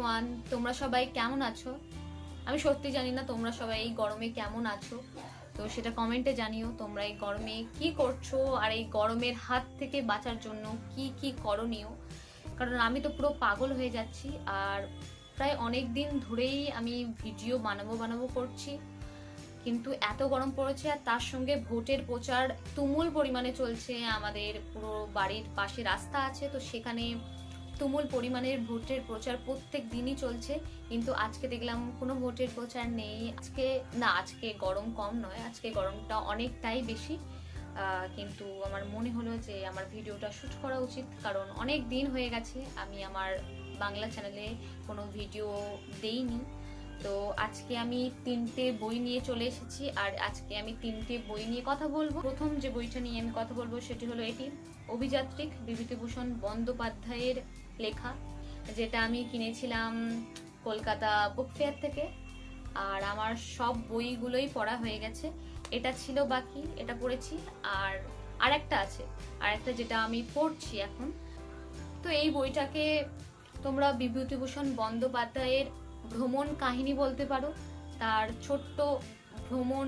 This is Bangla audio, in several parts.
এভরিওয়ান, তোমরা সবাই কেমন আছো? আমি সত্যি জানি না তোমরা সবাই এই গরমে কেমন আছো, তো সেটা কমেন্টে জানিও। তোমরা এই গরমে কি করছো আর এই গরমের হাত থেকে বাঁচার জন্য কি কি করণীয়, কারণ আমি তো পুরো পাগল হয়ে যাচ্ছি। আর প্রায় অনেক দিন ধরেই আমি ভিডিও বানাবো করছি, কিন্তু এত গরম পড়েছে আর তার সঙ্গে ভোটের প্রচার তুমুল পরিমাণে চলছে। আমাদের পুরো বাড়ির পাশে রাস্তা আছে, তো সেখানে তুমুল পরিমাণের ভোটের প্রচার প্রত্যেক দিনই চলছে, কিন্তু আজকে দেখলাম কোনো ভোটের প্রচার নেই। আজকে গরম কম নয়, আজকে গরমটা অনেকটাই বেশি। কিন্তু আমার মনে হলো যে আমার ভিডিওটা শ্যুট করা উচিত, কারণ অনেক দিন হয়ে গেছে আমি আমার বাংলা চ্যানেলে কোনো ভিডিও দেইনি। তো আজকে আমি 3টে বই নিয়ে চলে এসেছি, আর আজকে আমি 3টে বই নিয়ে কথা বলবো। প্রথম যে বইটা নিয়ে আমি কথা বলবো সেটি হলো এটি, অভিযাত্রিক বিভূতিভূষণ বন্দ্যোপাধ্যায়ের লেখা, যেটা আমি কিনেছিলাম কলকাতা বুক ফেয়ার থেকে। আর আমার সব বইগুলোই পড়া হয়ে গেছে, এটা ছিল বাকি, এটা পড়েছি। আর আরেকটা আছে, আরেকটা যেটা আমি পড়ছি এখন। তো এই বইটাকে তোমরা বিভূতিভূষণ বন্দ্যোপাধ্যায়ের ভ্রমণ কাহিনী বলতে পারো, তার ছোট্ট ভ্রমণ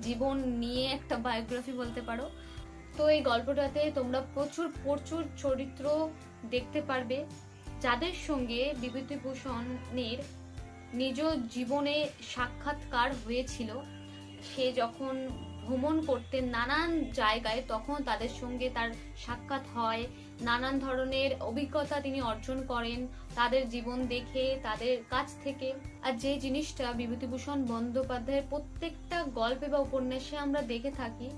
জীবন নিয়ে একটা বায়োগ্রাফি বলতে পারো। তো এই গল্পটাতে তোমরা প্রচুর প্রচুর চরিত্র দেখতে পারবে, যাদের সঙ্গে বিভূতিভূষণের নিজ জীবনে সাক্ষাৎকার হয়েছিল। সে যখন ভ্রমণ করতেন নানান জায়গায়, তখন তাদের সঙ্গে তার সাক্ষাৎ হয়, নানান ধরনের অভিজ্ঞতা তিনি অর্জন করেন তাদের জীবন দেখে, তাদের কাছ থেকে। আর যে জিনিসটা বিভূতিভূষণ বন্দ্যোপাধ্যায়ের প্রত্যেকটা গল্পে বা উপন্যাসে আমরা দেখে থাকি,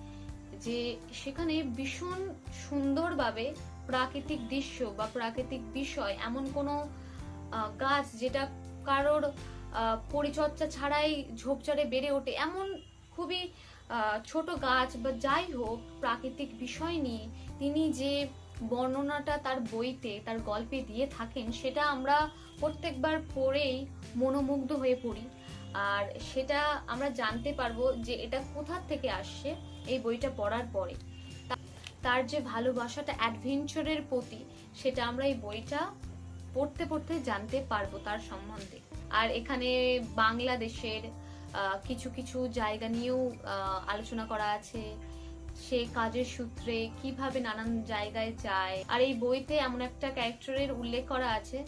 যে সেখানে ভীষণ সুন্দরভাবে প্রাকৃতিক দৃশ্য বা প্রাকৃতিক বিষয়, এমন কোনো গাছ যেটা কারোর পরিচর্যা ছাড়াই ঝোপঝাড়ে বেড়ে ওঠে, এমন খুবই ছোট গাছ বা যাই হোক প্রাকৃতিক বিষয় নিয়ে তিনি যে বর্ণনাটা তার বইতে তার গল্পে দিয়ে থাকেন, সেটা আমরা প্রত্যেকবার পড়েই মনোমুগ্ধ হয়ে পড়ি। আর সেটা আমরা জানতে পারবো যে এটা কোথা থেকে আসছে এই বইটা পড়ার পরে। তার যে ভালোবাসাটা অ্যাডভেঞ্চারের প্রতি, সেটা আমরা এই বইটা পড়তে পড়তে জানতে পারবো তার সম্বন্ধে। আর এখানে বাংলাদেশের কিছু কিছু জায়গা নিয়েও আলোচনা করা আছে, সে কাজের সূত্রে কিভাবে নানান জায়গায় যায়। আর এই বইতে এমন একটা ক্যারেক্টারের উল্লেখ করা আছে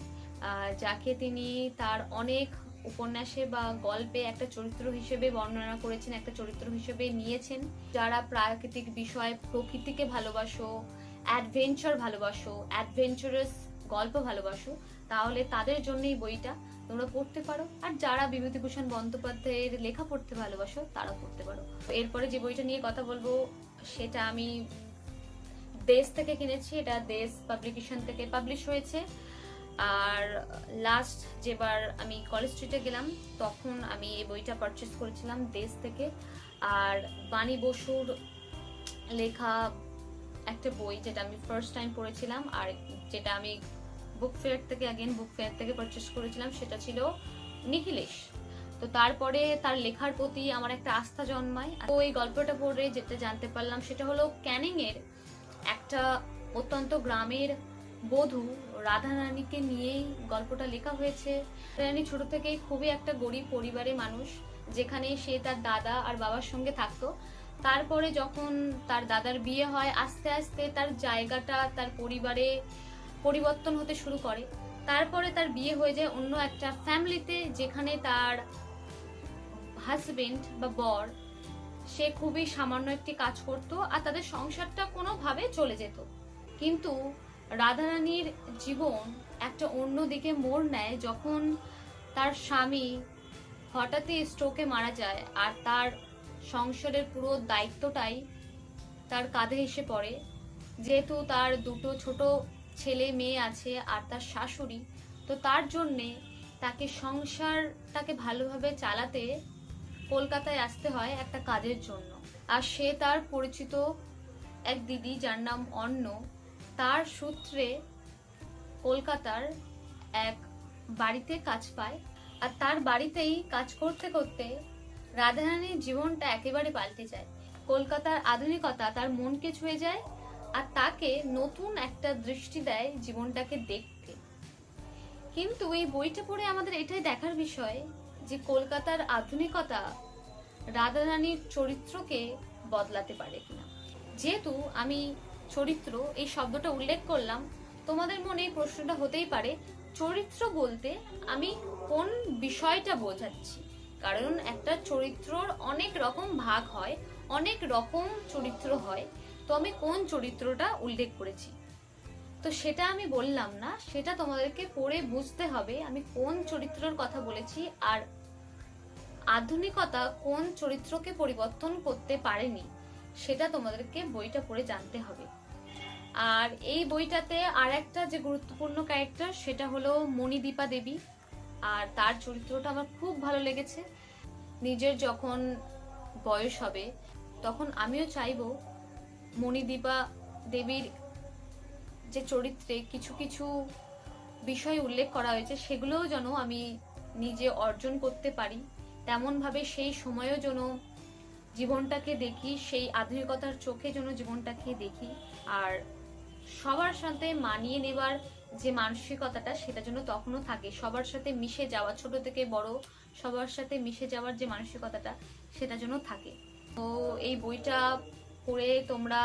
যাকে তিনি তার অনেক উপন্যাসে বা গল্পে একটা চরিত্র হিসেবে বর্ণনা করেছেন, একটা চরিত্র হিসেবে নিয়েছেন। যারা প্রাকৃতিক বিষয়, প্রকৃতিকে ভালোবাসো, অ্যাডভেঞ্চার ভালোবাসো, অ্যাডভেঞ্চারাস গল্প ভালোবাসো, তাহলে তাদের জন্য এই বইটা তোমরা পড়তে পারো। আর যারা বিভূতিভূষণ বন্দ্যোপাধ্যায়ের লেখা পড়তে ভালোবাসো তারা পড়তে পারো। এরপরে যে বইটা নিয়ে কথা বলবো সেটা আমি দেশ থেকে কিনেছি, এটা দেশ পাবলিকেশন থেকে পাবলিশ হয়েছে। আর লাস্ট যেবার আমি কলেজ স্ট্রিটে গেলাম তখন আমি এই বইটা পারচেস করেছিলাম দেশ থেকে। আর বাণী বসুর লেখা একটা বই, যেটা আমি ফার্স্ট টাইম পড়েছিলাম, আর যেটা আমি বুক ফেয়ার থেকে পারচেস করেছিলাম, সেটা ছিল নিখিলেশ। তো তারপরে তার লেখার প্রতি আমার একটা আস্থা জন্মায়। তো এই গল্পটা পড়ে যেটা জানতে পারলাম সেটা হলো ক্যানিং এর একটা অত্যন্ত গ্রামের বধূ রাধারানীকে নিয়েই গল্পটা লেখা হয়েছে। রাধারানী ছোট থেকেই খুবই একটা গরিব পরিবারের মানুষ, যেখানে সে তার দাদা আর বাবার সঙ্গে থাকতো। তারপরে যখন তার দাদার বিয়ে হয়, আস্তে আস্তে তার জায়গাটা তার পরিবারে পরিবর্তন হতে শুরু করে। তারপরে তার বিয়ে হয়ে যায় অন্য একটা ফ্যামিলিতে, যেখানে তার হাজবেন্ড বা বর সে খুবই সামান্য একটি কাজ করত, আর তাদের সংসারটা কোনোভাবে চলে যেত। কিন্তু রাধারানীর জীবন একটা অন্য দিকে মোড় নেয় যখন তার স্বামী হঠাৎই স্ট্রোকে মারা যায়, আর তার সংসারের পুরো দায়িত্বটাই তার কাঁধে এসে পড়ে। যেহেতু তার দুটো ছোট ছেলে মেয়ে আছে আর তার শাশুড়ি, তো তার জন্যে তাকে সংসারটাকে ভালোভাবে চালাতে কলকাতায় আসতে হয় একটা কাজের জন্য। আর সে তার পরিচিত এক দিদি যার নাম অন্ন, তার সূত্রে কলকাতার এক বাড়িতে কাজ পায়। আর তার বাড়িতেই কাজ করতে করতে রাধারানীর জীবনটা একেবারে পাল্টে যায়। কলকাতার আধুনিকতা তার মনকে ছুঁয়ে যায়, আর তাকে নতুন একটা দৃষ্টি দেয় জীবনটাকে দেখতে। কিন্তু এই বইটা পড়ে আমাদের এটাই দেখার বিষয় যে কলকাতার আধুনিকতা রাধারানীর চরিত্রকে বদলাতে পারে কিনা। যেহেতু আমি চরিত্র এই শব্দটা উল্লেখ করলাম, তোমাদের মনে এই প্রশ্নটা হতেই পারে চরিত্র বলতে আমি কোন বিষয়টা বোঝাচ্ছি। কারণ একটা চরিত্রর অনেক রকম ভাগ হয়, অনেক রকম চরিত্র হয়, তো আমি কোন চরিত্রটা উল্লেখ করেছি তো সেটা আমি বললাম না, সেটা তোমাদেরকে পড়ে বুঝতে হবে আমি কোন চরিত্রের কথা বলেছি আর আধুনিকতা কোন চরিত্রকে পরিবর্তন করতে পারেনি সেটা তোমাদেরকে বইটা পড়ে জানতে হবে। আর এই বইটাতে আর একটা যে গুরুত্বপূর্ণ ক্যারেক্টার সেটা হলো মণিদীপা দেবী, আর তার চরিত্রটা আমার খুব ভালো লেগেছে। নিজের যখন বয়স হবে তখন আমিও চাইবো মণিদীপা দেবীর যে চরিত্রে কিছু কিছু বিষয় উল্লেখ করা হয়েছে সেগুলোও যেন আমি নিজে অর্জন করতে পারি, তেমন ভাবে সেই সময়ও যেন জীবনটাকে দেখি, সেই আধুনিকতার চোখে যেন জীবনটাকে দেখি। আর সবার সাথে মানিয়ে নেবার যে মানসিকতাটা সেটা যেন তখনও থাকে, সবার সাথে মিশে যাওয়া, ছোট থেকে বড় সবার সাথে মিশে যাওয়ার যে মানসিকতাটা সেটা যেন থাকে। তো এই বইটা পড়ে তোমরা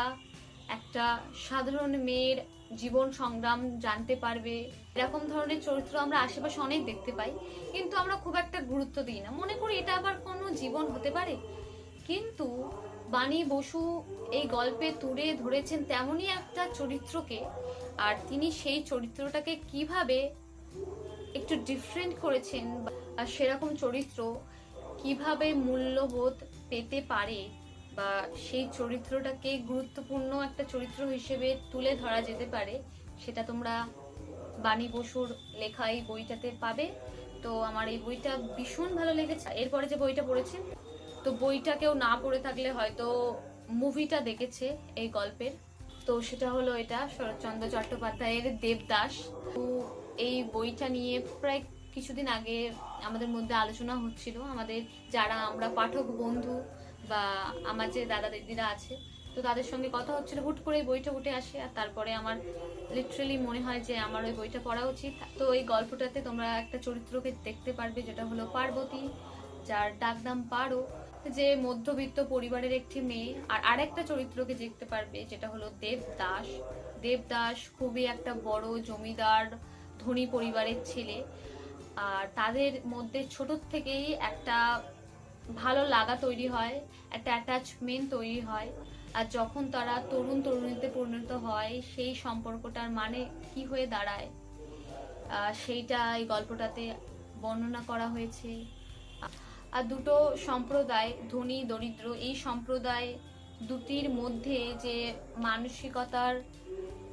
একটা সাধারণ মেয়ের জীবন সংগ্রাম জানতে পারবে। এরকম ধরনের চরিত্র আমরা আশেপাশে অনেক দেখতে পাই, কিন্তু আমরা খুব একটা গুরুত্ব দিই না, মনে করি এটা আবার কোনো জীবন হতে পারে। কিন্তু বাণী বসু এই গল্পে তুলে ধরেছেন তেমনই একটা চরিত্রকে, আর তিনি সেই চরিত্রটাকে কিভাবে একটু ডিফারেন্ট করেছেন, আর সেরকম চরিত্র কিভাবে মূল্যবোধ পেতে পারে বা সেই চরিত্রটাকে গুরুত্বপূর্ণ একটা চরিত্র হিসেবে তুলে ধরা যেতে পারে, সেটা তোমরা বাণী বসুর লেখা এই বইটাতে পাবে। তো আমার এই বইটা ভীষণ ভালো লেগেছে। এরপরে যে বইটা পড়েছে, তো বইটা কেউ না পড়ে থাকলে হয়তো মুভিটা দেখেছে এই গল্পের, তো সেটা হলো এটা শরৎচন্দ্র চট্টোপাধ্যায়ের দেবদাস। তো এই বইটা নিয়ে প্রায় কিছুদিন আগে আমাদের মধ্যে আলোচনা হচ্ছিল, আমাদের যারা আমরা পাঠক বন্ধু বা আমার যে দাদা দিদিরা আছে, তো তাদের সঙ্গে কথা হচ্ছিল, হুট করে এই বইটা উঠে আসে, আর তারপরে আমার লিটারালি মনে হয় যে আমার ওই বইটা পড়া উচিত। তো এই গল্পটাতে তোমরা একটা চরিত্রকে দেখতে পারবে যেটা হলো পার্বতী, যার ডাকনাম পারো, যে মধ্যবিত্ত পরিবারের একটি মেয়ে। আর আরেকটা চরিত্রকে দেখতে পারবে যেটা হলো দেবদাস। দেবদাস খুবই একটা বড় জমিদার ধনী পরিবারের ছেলে, আর তাদের মধ্যে ছোট থেকেই একটা ভালো লাগা তৈরি হয়, একটা অ্যাটাচমেন্ট তৈরি হয়। আর যখন তারা তরুণ তরুণীতে পরিণত হয় সেই সম্পর্কটার মানে কি হয়ে দাঁড়ায় সেইটা এই গল্পটাতে বর্ণনা করা হয়েছে। আর দুটো সম্প্রদায়, ধনী দরিদ্র, এই সম্প্রদায় দুটির মধ্যে যে মানসিকতার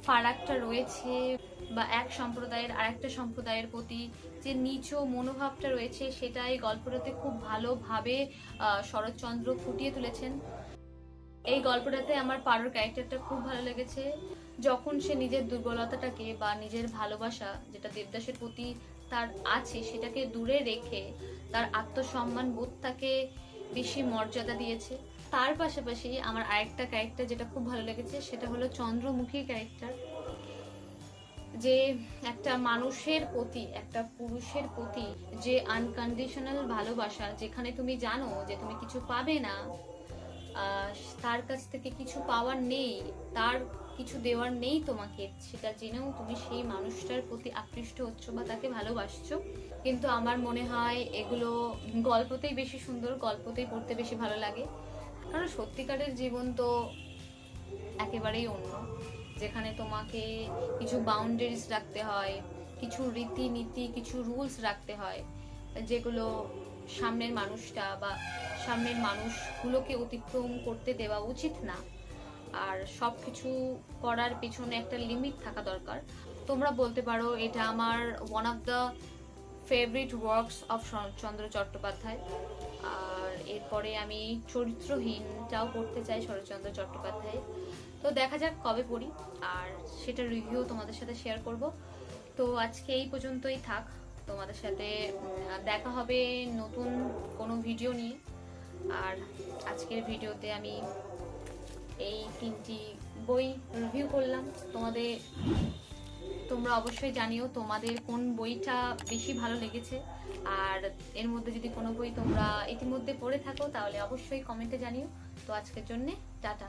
ফারাকটা রয়েছে বা এক সম্প্রদায়ের আরেকটা সম্প্রদায়ের প্রতি যে নিচ মনোভাবটা রয়েছে সেটা এই গল্পটাতে খুব ভালোভাবে শরৎচন্দ্র ফুটিয়ে তুলেছেন। এই গল্পটাতে আমার পারোর ক্যারেক্টারটা খুব ভালো লেগেছে। যখন সে নিজের দুর্বলতাটাকে বা নিজের ভালোবাসা যেটা দেবদাসের প্রতি তার আছে সেটাকে দূরে রেখে তার আত্মসম্মান বোধটাকে বেশি মর্যাদা দিয়েছে। তার পাশাপাশি আমার আরেকটা ক্যারেক্টার যেটা খুব ভালো লেগেছে সেটা হলো চন্দ্রমুখীর ক্যারেক্টার, যে একটা মানুষের প্রতি, একটা পুরুষের প্রতি যে আনকন্ডিশনাল ভালোবাসা, যেখানে তুমি জানো যে তুমি কিছু পাবে না, তার কাছ থেকে কিছু পাওয়ার নেই, তার কিছু দেওয়ার নেই তোমাকে, সেটা জেনেও তুমি সেই মানুষটার প্রতি আকৃষ্ট হচ্ছ বা তাকে ভালোবাসছো। কিন্তু আমার মনে হয় এগুলো গল্পতেই বেশি সুন্দর, গল্পতেই পড়তে বেশি ভালো লাগে। কারণ সত্যিকারের জীবন তো একেবারেই অন্য, যেখানে তোমাকে কিছু বাউন্ডারিজ রাখতে হয়, কিছু রীতিনীতি, কিছু রুলস রাখতে হয়, যেগুলো সামনের মানুষটা বা সামনের মানুষগুলোকে অতিক্রম করতে দেওয়া উচিত না। আর সব কিছু করার পেছনে একটা লিমিট থাকা দরকার। তোমরা বলতে পারো এটা আমার one of the favourite works of Sharatchandra Chattopadhyay. আর এরপরে আমি চরিত্রহীনটাও পড়তে চাই শরৎচন্দ্র চট্টোপাধ্যায়ের। তো দেখা যাক কবে পড়ি, আর সেটা রিভিউ তোমাদের সাথে শেয়ার করব। তো আজকে এই পর্যন্তই থাক, তোমাদের সাথে দেখা হবে নতুন কোনো ভিডিও নিয়ে। আর আজকের ভিডিওতে আমি এই 3টি বই রিভিউ করলাম, তোমাদের তোমরা অবশ্যই জানিও তোমাদের কোন বইটা বেশি ভালো লেগেছে। আর এর মধ্যে যদি কোনো বই তোমরা ইতিমধ্যে পড়ে থাকো তাহলে অবশ্যই কমেন্টে জানিও। তো আজকের জন্যে টাটা।